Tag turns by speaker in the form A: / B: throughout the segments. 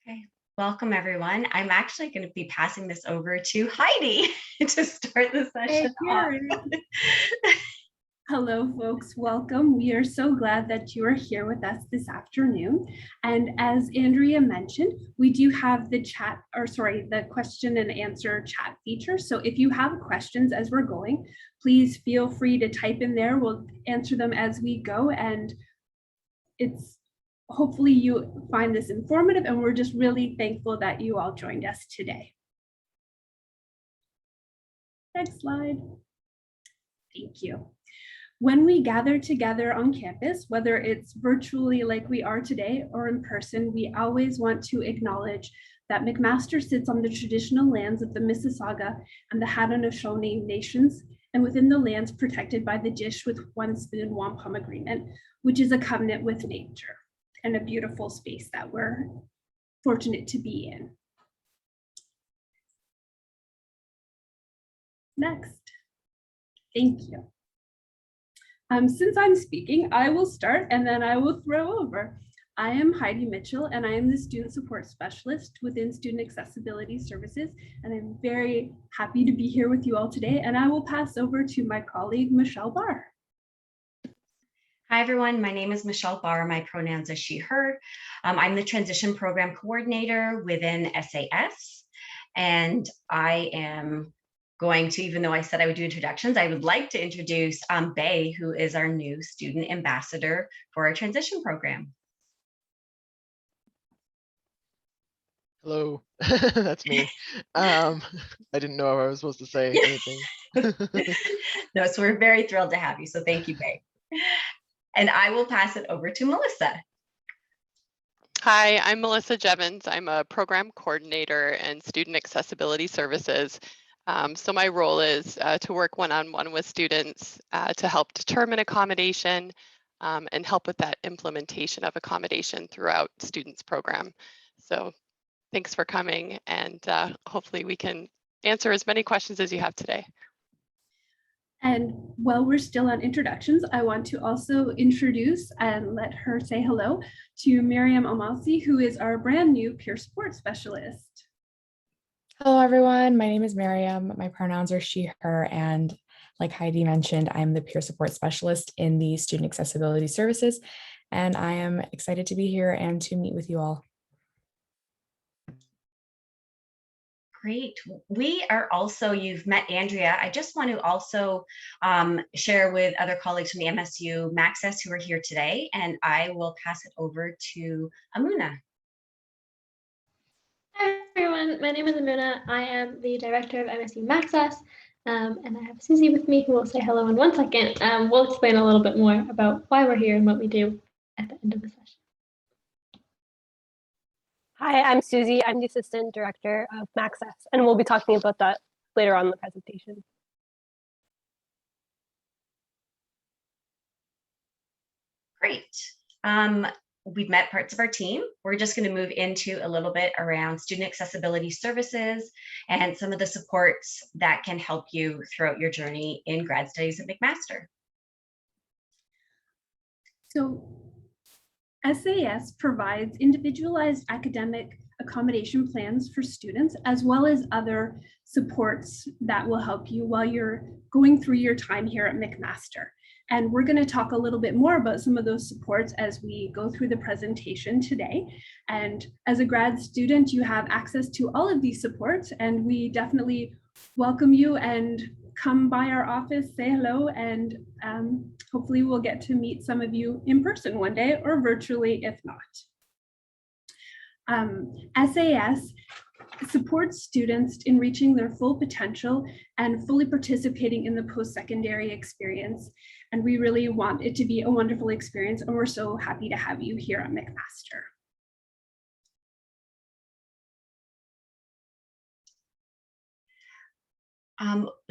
A: Okay, welcome everyone. I'm actually going to be passing this over to Heidi to start the
B: Hey,
A: session off.
B: Karen. Hello, folks. Welcome. We are so glad that you are here with us this afternoon. And as Andrea mentioned, we do have the the question and answer chat feature. So if you have questions as we're going, please feel free to type in there. We'll answer them as we go. And hopefully you find this informative, and we're just really thankful that you all joined us today. Next slide. Thank you. When we gather together on campus, whether it's virtually like we are today or in person, we always want to acknowledge that McMaster sits on the traditional lands of the Mississauga and the Haudenosaunee nations, and within the lands protected by the Dish with One Spoon Wampum Agreement, which is a covenant with nature and a beautiful space that we're fortunate to be in. Next. Thank you. Since I'm speaking, I will start and then I will throw over. I am Heidi Mitchell, and I am the Student Support Specialist within Student Accessibility Services, and I'm very happy to be here with you all today, and I will pass over to my colleague, Michelle Barr.
A: Hi, everyone. My name is Michelle Barr. My pronouns are she, her. I'm the Transition Program Coordinator within SAS, and I am going to, even though I said I would do introductions, I would like to introduce Bay, who is our new student ambassador for our transition program.
C: Hello, that's me. I didn't know I was supposed to say anything.
A: No, so we're very thrilled to have you. So thank you, Bay. And I will pass it over to Melissa.
D: Hi, I'm Melissa Jevons. I'm a program coordinator in Student Accessibility Services. So my role is to work one-on-one with students to help determine accommodation and help with that implementation of accommodation throughout students' program. So thanks for coming, and hopefully we can answer as many questions as you have today.
B: And while we're still on introductions, I want to also introduce and let her say hello to Miriam Amalsi, who is our brand new peer support specialist.
E: Hello, everyone. My name is Miriam. My pronouns are she, her, and like Heidi mentioned, I'm the peer support specialist in the Student Accessibility Services, and I am excited to be here and to meet with you all.
A: Great. We are also, you've met Andrea. I just want to also share with other colleagues from the MSU Maxess who are here today, and I will pass it over to Amuna.
F: Hi everyone, my name is Amuna. I am the director of MSU Maxess, and I have Susie with me who will say hello in 1 second. We'll explain a little bit more about why we're here and what we do at the end of the session.
G: Hi, I'm Susie. I'm the Assistant Director of Maxess, and we'll be talking about that later on in the presentation.
A: Great. We've met parts of our team. We're just going to move into a little bit around student accessibility services and some of the supports that can help you throughout your journey in grad studies at McMaster.
B: So SAS provides individualized academic accommodation plans for students, as well as other supports that will help you while you're going through your time here at McMaster. And we're going to talk a little bit more about some of those supports as we go through the presentation today. And as a grad student, you have access to all of these supports, and we definitely welcome you and come by our office, say hello, and hopefully we'll get to meet some of you in person one day or virtually if not. SAS supports students in reaching their full potential and fully participating in the post-secondary experience. And we really want it to be a wonderful experience, and we're so happy to have you here at McMaster.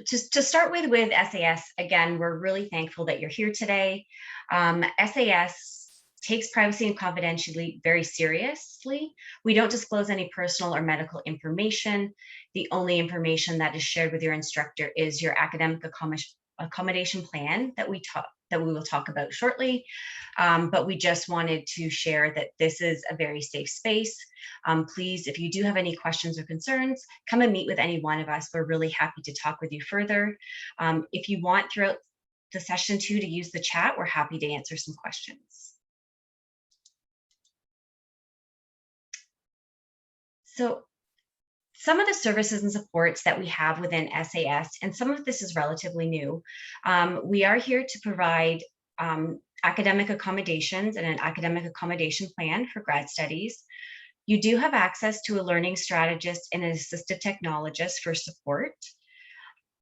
A: Just to start with SAS, again, we're really thankful that you're here today. SAS takes privacy and confidentiality very seriously. We don't disclose any personal or medical information. The only information that is shared with your instructor is your academic accommodation plan that we will talk about shortly. But we just wanted to share that this is a very safe space. Please, if you do have any questions or concerns, come and meet with any one of us. We're really happy to talk with you further. If you want throughout the session too to use the chat, we're happy to answer some questions. So some of the services and supports that we have within SAS, and some of this is relatively new, we are here to provide academic accommodations and an academic accommodation plan for grad studies. You do have access to a learning strategist and an assistive technologist for support.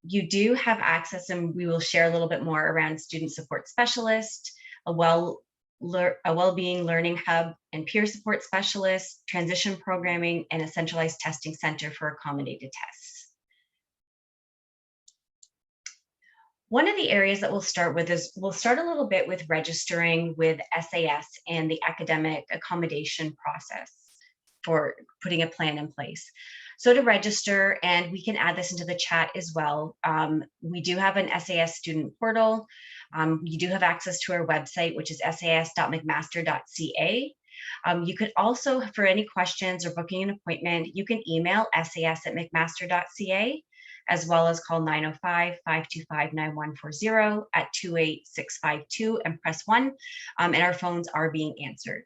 A: You do have access, and we will share a little bit more around student support specialist, a well-being learning hub and peer support specialist, transition programming, and a centralized testing center for accommodated tests. One of the areas that we'll start with is we'll start a little bit with registering with SAS and the academic accommodation process for putting a plan in place. So to register, and we can add this into the chat as well, we do have an SAS student portal. You do have access to our website, which is sas.mcmaster.ca. You could also, for any questions or booking an appointment, you can email sas@mcmaster.ca, as well as call 905-525-9140 at 28652 and press 1, and our phones are being answered.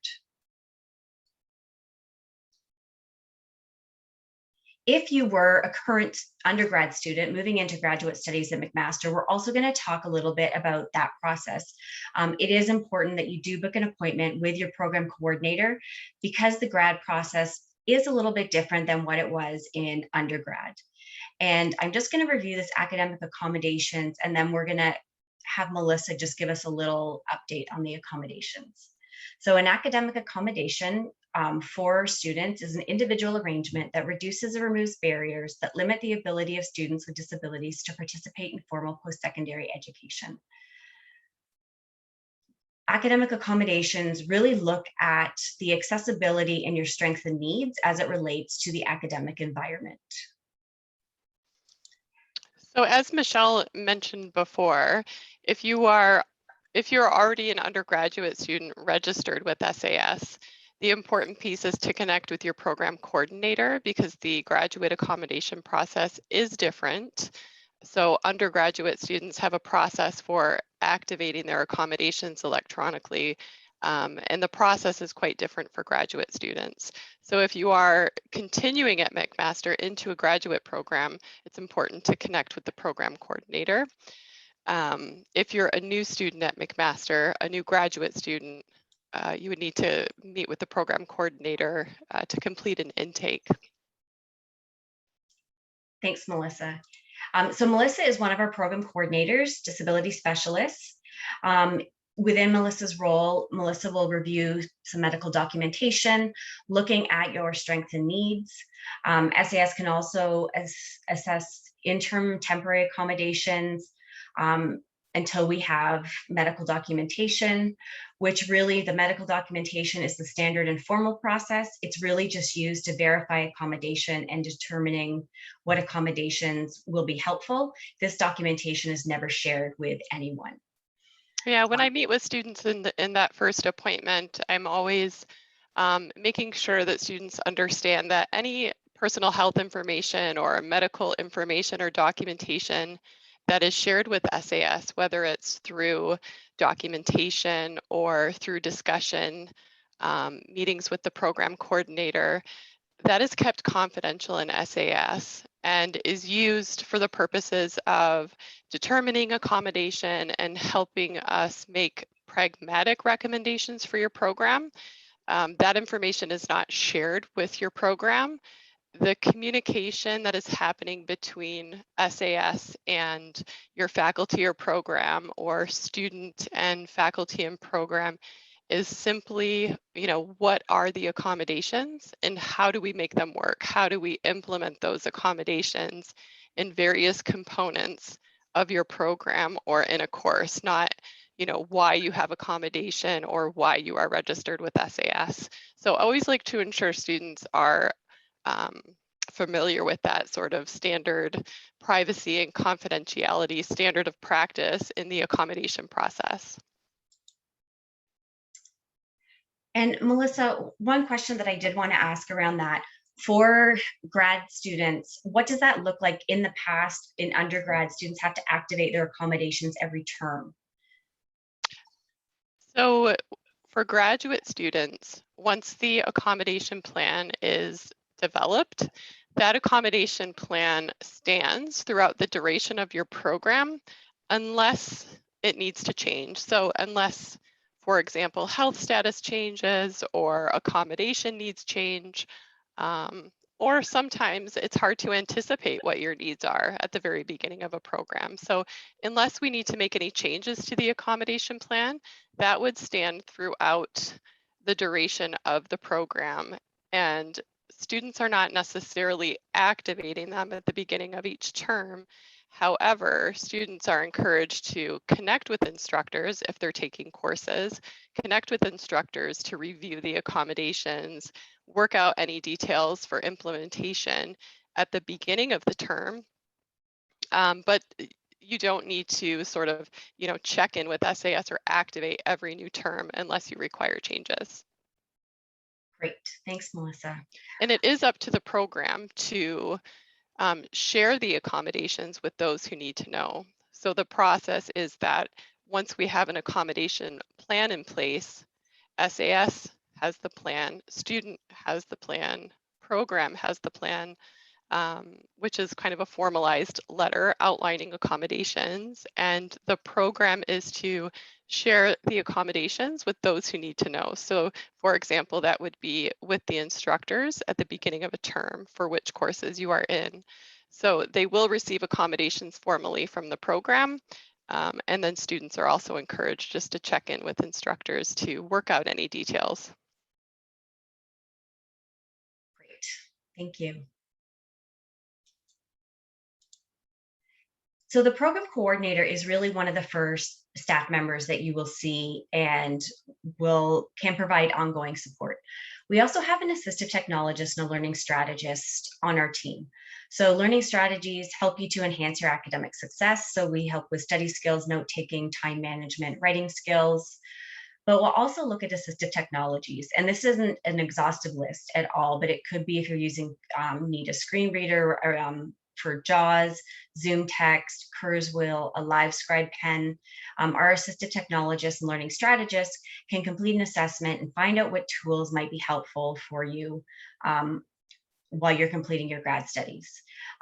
A: If you were a current undergrad student moving into graduate studies at McMaster, we're also going to talk a little bit about that process. It is important that you do book an appointment with your program coordinator because the grad process is a little bit different than what it was in undergrad. And I'm just going to review this academic accommodations, and then we're going to have Melissa just give us a little update on the accommodations. So an academic accommodation for students is an individual arrangement that reduces or removes barriers that limit the ability of students with disabilities to participate in formal post-secondary education. Academic accommodations really look at the accessibility and your strengths and needs as it relates to the academic environment.
D: So as Michelle mentioned before, if you're already an undergraduate student registered with SAS, the important piece is to connect with your program coordinator because the graduate accommodation process is different. So undergraduate students have a process for activating their accommodations electronically, and the process is quite different for graduate students. So if you are continuing at McMaster into a graduate program, it's important to connect with the program coordinator. If you're a new student at McMaster, a new graduate student, you would need to meet with the program coordinator to complete an intake.
A: Thanks, Melissa. So Melissa is one of our program coordinators, disability specialists. Within Melissa's role, Melissa will review some medical documentation, looking at your strengths and needs. SAS can also assess interim temporary accommodations until we have medical documentation, which really the medical documentation is the standard and formal process. It's really just used to verify accommodation and determining what accommodations will be helpful. This documentation is never shared with anyone.
D: Yeah, when I meet with students in that first appointment, I'm always making sure that students understand that any personal health information or medical information or documentation that is shared with SAS, whether it's through documentation or through discussion, meetings with the program coordinator, that is kept confidential in SAS and is used for the purposes of determining accommodation and helping us make pragmatic recommendations for your program. That information is not shared with your program. The communication that is happening between SAS and your faculty or program, or student and faculty and program, is simply, what are the accommodations and how do we make them work? How do we implement those accommodations in various components of your program or in a course, not, why you have accommodation or why you are registered with SAS. So I always like to ensure students are familiar with that sort of standard privacy and confidentiality standard of practice in the accommodation process.
A: And Melissa, one question that I did want to ask around that, for grad students, what does that look like? In the past, in undergrad, students have to activate their accommodations every term.
D: So for graduate students, once the accommodation plan is developed, that accommodation plan stands throughout the duration of your program unless it needs to change. So unless, for example, health status changes or accommodation needs change, or sometimes it's hard to anticipate what your needs are at the very beginning of a program. So unless we need to make any changes to the accommodation plan, that would stand throughout the duration of the program. And students are not necessarily activating them at the beginning of each term. However, students are encouraged to connect with instructors if they're taking courses, connect with instructors to review the accommodations, work out any details for implementation at the beginning of the term. But you don't need to sort of, check in with SAS or activate every new term unless you require changes.
A: Great, thanks, Melissa.
D: And it is up to the program to share the accommodations with those who need to know. So the process is that once we have an accommodation plan in place, SAS has the plan, student has the plan, program has the plan, which is kind of a formalized letter outlining accommodations. And the program is to share the accommodations with those who need to know. So for example, that would be with the instructors at the beginning of a term for which courses you are in. So they will receive accommodations formally from the program. And then students are also encouraged just to check in with instructors to work out any details.
A: Great, thank you. So the program coordinator is really one of the first staff members that you will see and can provide ongoing support. We also have an assistive technologist and a learning strategist on our team. So learning strategies help you to enhance your academic success. So we help with study skills, note-taking, time management, writing skills, but we'll also look at assistive technologies. And this isn't an exhaustive list at all, but it could be if you're using, need a screen reader or, for JAWS, Zoom text, Kurzweil, a live scribe pen. Our assistive technologists and learning strategists can complete an assessment and find out what tools might be helpful for you while you're completing your grad studies.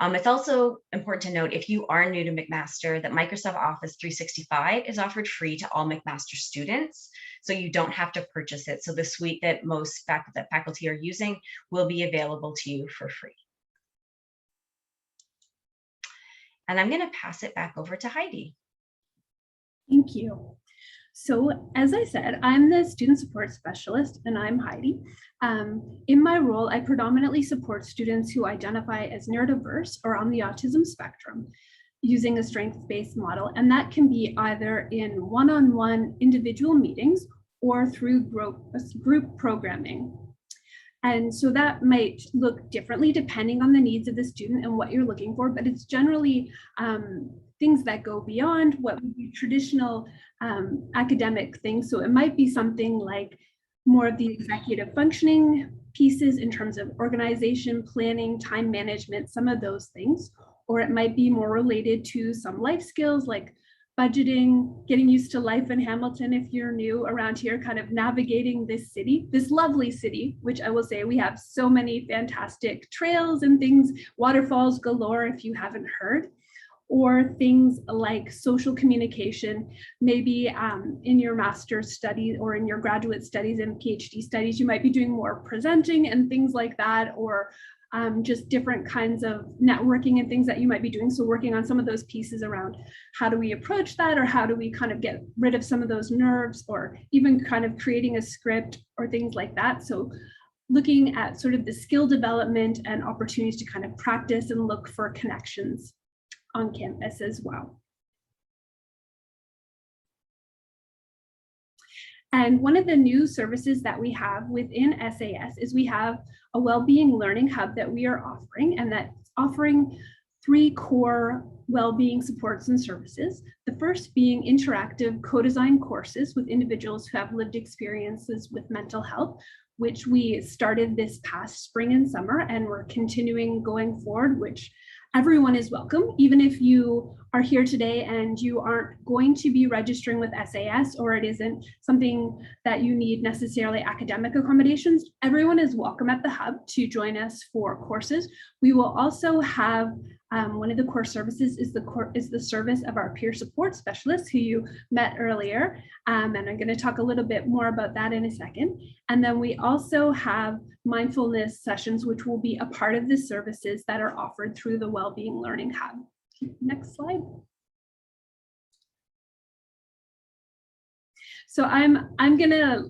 A: It's also important to note, if you are new to McMaster, that Microsoft Office 365 is offered free to all McMaster students, so you don't have to purchase it. So the suite that most faculty are using will be available to you for free. And I'm going to pass it back over to Heidi.
B: Thank you. So as I said, I'm the student support specialist and I'm Heidi. In my role, I predominantly support students who identify as neurodiverse or on the autism spectrum using a strengths-based model. And that can be either in one-on-one individual meetings or through group programming. And so that might look differently depending on the needs of the student and what you're looking for, but it's generally things that go beyond what would be traditional academic things. So it might be something like more of the executive functioning pieces in terms of organization, planning, time management, some of those things. Or it might be more related to some life skills like budgeting, getting used to life in Hamilton if you're new around here, kind of navigating this city, this lovely city, which I will say we have so many fantastic trails and things, waterfalls galore if you haven't heard, or things like social communication, maybe in your master's studies or in your graduate studies and PhD studies, you might be doing more presenting and things like that, or just different kinds of networking and things that you might be doing. So working on some of those pieces around how do we approach that, or how do we kind of get rid of some of those nerves, or even kind of creating a script or things like that. So looking at sort of the skill development and opportunities to kind of practice and look for connections on campus as well. And one of the new services that we have within SAS is we have a well-being learning hub that we are offering, and that's offering 3 core well-being supports and services. The first being interactive co-design courses with individuals who have lived experiences with mental health, which we started this past spring and summer, and we're continuing going forward, which everyone is welcome. Even if you are here today and you aren't going to be registering with SAS, or it isn't something that you need necessarily academic accommodations, everyone is welcome at the hub to join us for courses. We will also have one of the core services is the service of our peer support specialists who you met earlier. And I'm going to talk a little bit more about that in a second. And then we also have mindfulness sessions, which will be a part of the services that are offered through the Wellbeing Learning Hub. Next slide. So I'm going to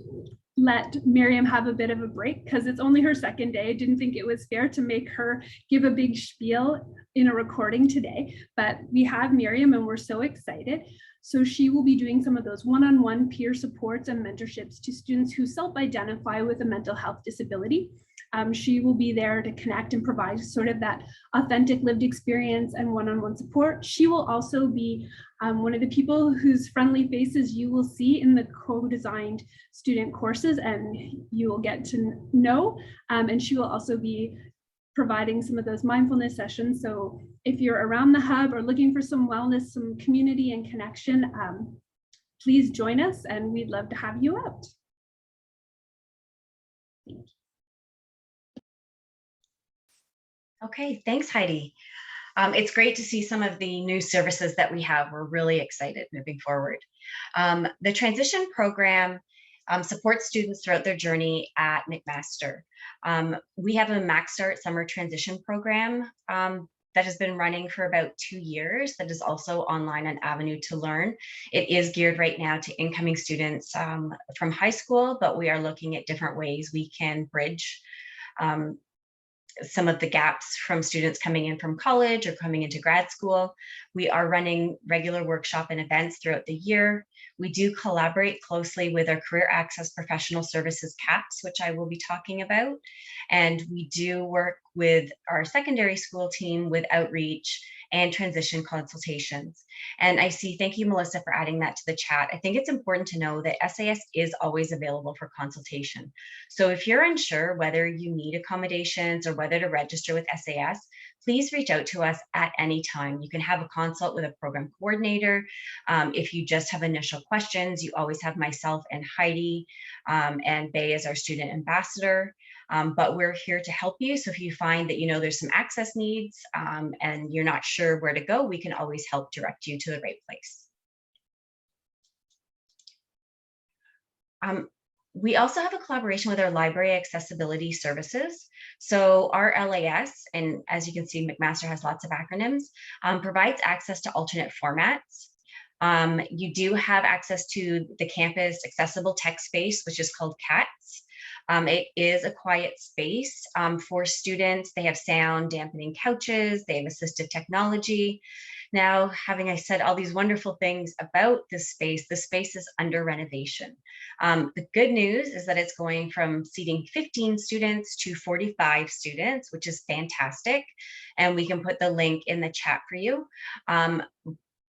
B: let Miriam have a bit of a break because it's only her second day. I didn't think it was fair to make her give a big spiel in a recording today, but we have Miriam and we're so excited. So she will be doing some of those one-on-one peer supports and mentorships to students who self-identify with a mental health disability. She will be there to connect and provide sort of that authentic lived experience and one-on-one support. She will also be one of the people whose friendly faces you will see in the co-designed student courses and you will get to know. And she will also be providing some of those mindfulness sessions. So if you're around the hub or looking for some wellness, some community and connection, please join us and we'd love to have you out. Thank you.
A: Okay, thanks, Heidi. It's great to see some of the new services that we have. We're really excited moving forward. The transition program supports students throughout their journey at McMaster. We have a Max Start summer transition program that has been running for about 2 years that is also online on Avenue to Learn. It is geared right now to incoming students from high school, but we are looking at different ways we can bridge some of the gaps from students coming in from college or coming into grad school. We are running regular workshop and events throughout the year. We do collaborate closely with our Career Access Professional Services CAPS, which I will be talking about. And we do work with our secondary school team with outreach and transition consultations. And I see, thank you, Melissa, for adding that to the chat. I think it's important to know that SAS is always available for consultation. So if you're unsure whether you need accommodations or whether to register with SAS, please reach out to us at any time. You can have a consult with a program coordinator. If you just have initial questions, you always have myself and Heidi and Bay as our student ambassador. But we're here to help you. So if you find that there's some access needs and you're not sure where to go, we can always help direct you to the right place. We also have a collaboration with our library accessibility services. So our LAS, and as you can see, McMaster has lots of acronyms, provides access to alternate formats. You do have access to the campus accessible tech space, which is called CATS. It is a quiet space for students. They have sound dampening couches, they have assistive technology. Now, having I said all these wonderful things about this space, the space is under renovation. The good news is that it's going from seating 15 students to 45 students, which is fantastic. And we can put the link in the chat for you.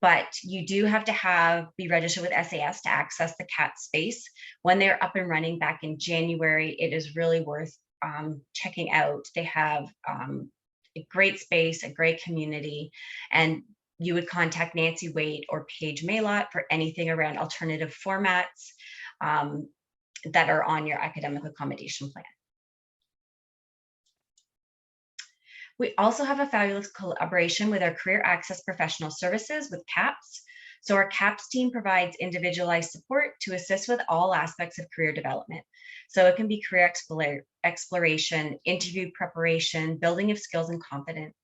A: But you do have to be registered with SAS to access the CAT space. When they're up and running back in January, it is really worth checking out. They have a great space, a great community, and you would contact Nancy Waite or Paige Maylott for anything around alternative formats that are on your academic accommodation plan. We also have a fabulous collaboration with our Career Access Professional Services with CAPS. So our CAPS team provides individualized support to assist with all aspects of career development. So it can be career exploration, interview preparation, building of skills and confidence.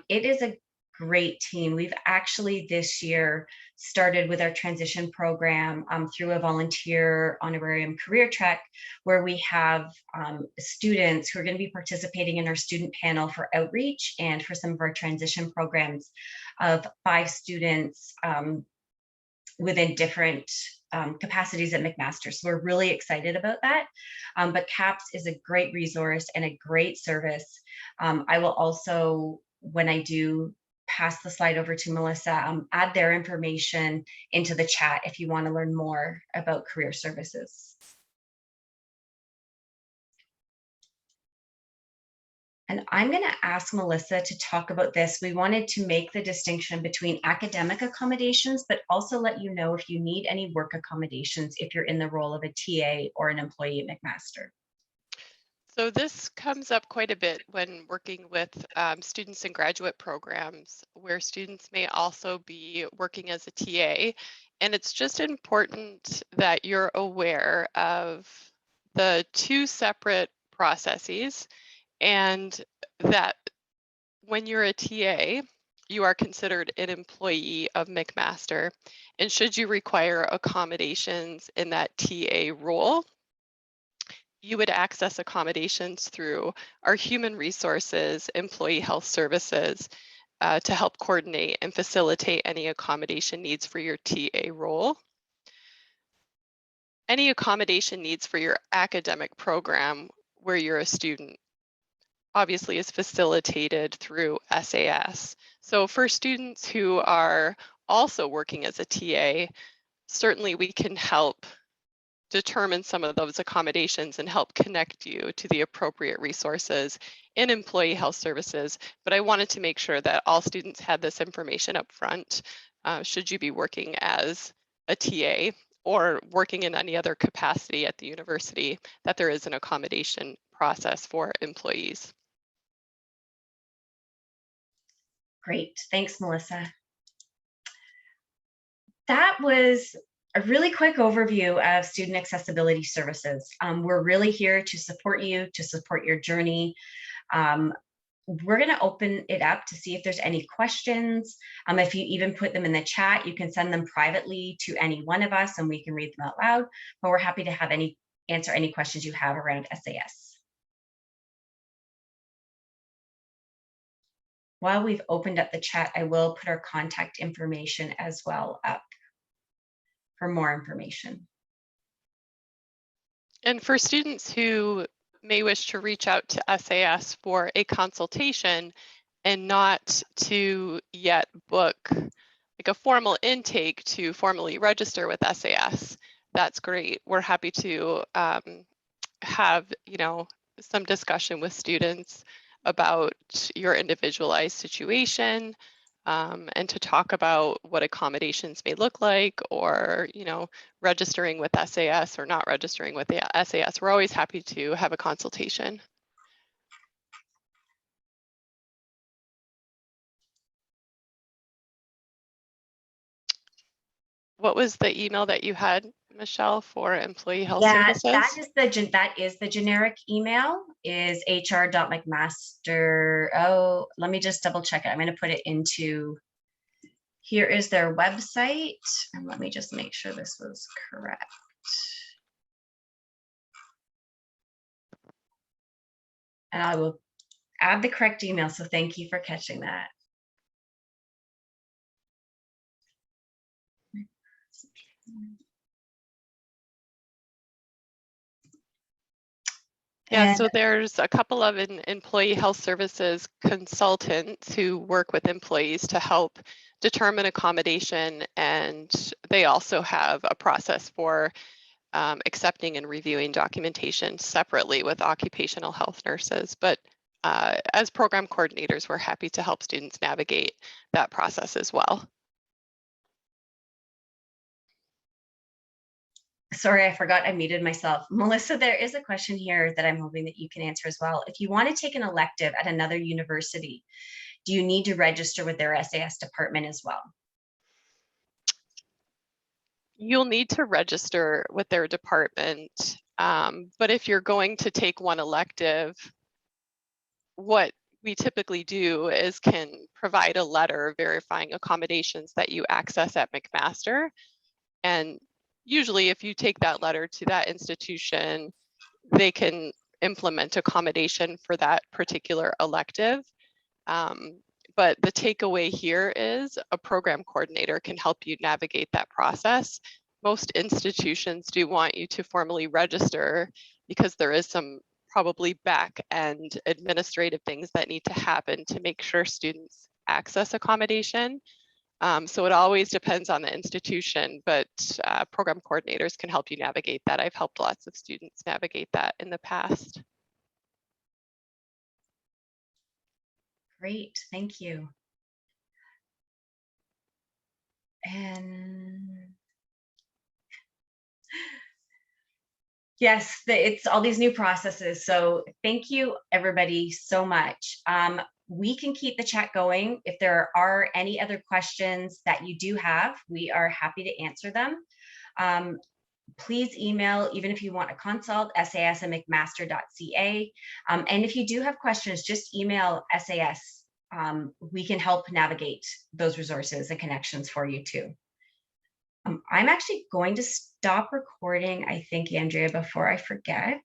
A: It is a great team. We've actually this year started with our transition program through a volunteer honorarium career trek, where we have students who are going to be participating in our student panel for outreach and for some of our transition programs of 5 students within different capacities at McMaster. So we're really excited about that. But CAPS is a great resource and a great service. I will also, when I do pass the slide over to Melissa, add their information into the chat if you want to learn more about career services. And I'm going to ask Melissa to talk about this. We wanted to make the distinction between academic accommodations, but also let you know if you need any work accommodations if you're in the role of a TA or an employee at McMaster.
D: So this comes up quite a bit when working with students in graduate programs where students may also be working as a TA. And it's just important that you're aware of the two separate processes, and that when you're a TA, you are considered an employee of McMaster. And should you require accommodations in that TA role, you would access accommodations through our human resources, employee health services, to help coordinate and facilitate any accommodation needs for your TA role. Any accommodation needs for your academic program where you're a student obviously is facilitated through SAS. So for students who are also working as a TA, certainly we can help determine some of those accommodations and help connect you to the appropriate resources in employee health services. But I wanted to make sure that all students had this information up front, should you be working as a TA or working in any other capacity at the university, that there is an accommodation process for employees.
A: Great, thanks, Melissa. That was a really quick overview of student accessibility services. We're really here to support you, to support your journey. We're going to open it up to see if there's any questions. If you even put them in the chat, you can send them privately to any one of us and we can read them out loud, but we're happy to answer any questions you have around SAS. While we've opened up the chat, I will put our contact information as well up for more information.
D: And for students who may wish to reach out to SAS for a consultation and not to yet book like a formal intake to formally register with SAS, that's great. We're happy to have, some discussion with students about your individualized situation, and to talk about what accommodations may look like, or registering with SAS or not registering with the SAS. We're always happy to have a consultation. What was the email that you had, Michelle, for employee health services?
A: That is the generic email, is hr.mcmaster. Oh, let me just double check it. I'm going to put it into, here is their website. And let me just make sure this was correct. And I will add the correct email. So thank you for catching that.
D: Yeah, so there's a couple of employee health services consultants who work with employees to help determine accommodation, and they also have a process for accepting and reviewing documentation separately with occupational health nurses. But as program coordinators, we're happy to help students navigate that process as well.
A: Sorry, I forgot I muted myself. Melissa, there is a question here that I'm hoping that you can answer as well. If you want to take an elective at another university, do you need to register with their SAS department as well?
D: You'll need to register with their department, but if you're going to take one elective, what we typically do is can provide a letter verifying accommodations that you access at McMaster. And usually if you take that letter to that institution, they can implement accommodation for that particular elective. But the takeaway here is a program coordinator can help you navigate that process. Most institutions do want you to formally register because there is some probably back end administrative things that need to happen to make sure students access accommodation. So it always depends on the institution, but program coordinators can help you navigate that. I've helped lots of students navigate that in the past.
A: Great, thank you. And yes, it's all these new processes. So thank you everybody so much. We can keep the chat going. If there are any other questions that you do have, we are happy to answer them. Please email, even if you want a consult, sas@mcmaster.ca. And if you do have questions, just email SAS. We can help navigate those resources and connections for you too. I'm actually going to stop recording, I think, Andrea, before I forget.